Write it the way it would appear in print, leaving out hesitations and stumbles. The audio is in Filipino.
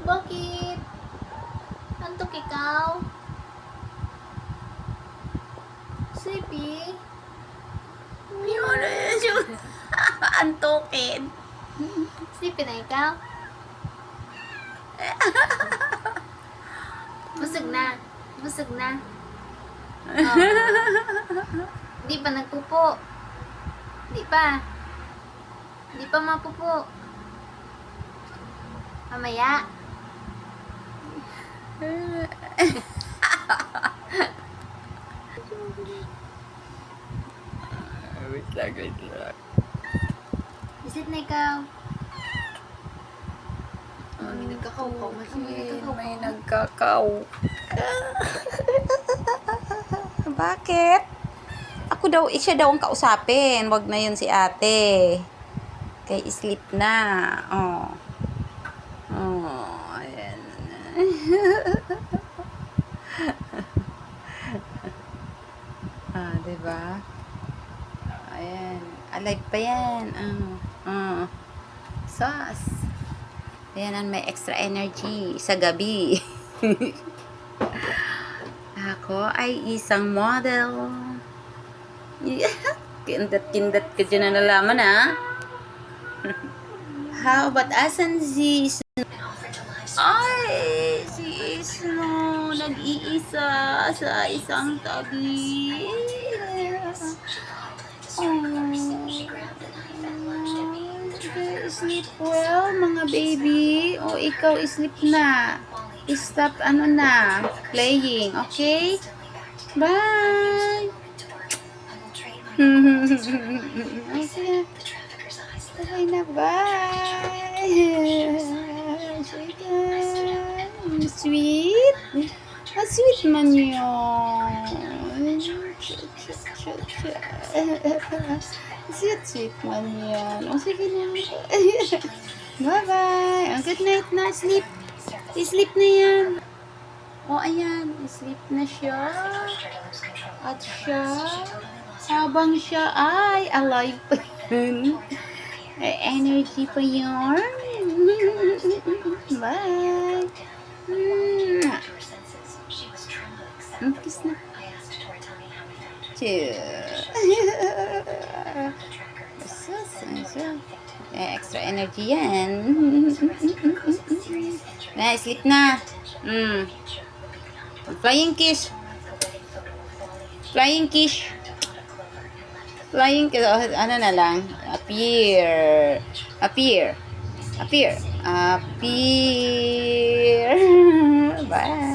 Bakit? Antok ikaw? Sleepy? Yun, yun. Antukin. Sleepy na ikaw? Busog na. Busog na. Oh. Di pa nagpupo. Di pa. Di pa mapupo. Mamaya. Wait lang. Visit na ikaw. May nagkakaw-kaw. May nagkakaw. Bakit? Ako daw, siya daw ang kausapin. Wag na yun si ate. Kay sleep na. Oh. Oh, ayan. Diba? Ayan. Alive pa yan. Sauce. Ayan, may extra energy sa gabi. Ako ay isang model. Kindat-kindat ka dyan na nalaman, ha? How about asan si Snow? Ay, si Snow nag-iisa sa isang tabi. Sleep well, mga baby. O, ikaw, sleep na. Stop, playing. Okay? Bye! Okay. Okay na, bye! Sweet? Sweet man yun. Sweet man yan. O, sige na. Bye-bye. Good night na. Sleep. Sleep na yan. O, ayan. Sleep na siya. At siya, habang siya ay alive pa yun. Energy pa yun. Bye. Kiss na. Extra energy yan. Na, sleep na. Flying kiss. Flying kiss. Flying kiss. Ano na lang. Appear. Appear. Appear. Appear. Bye.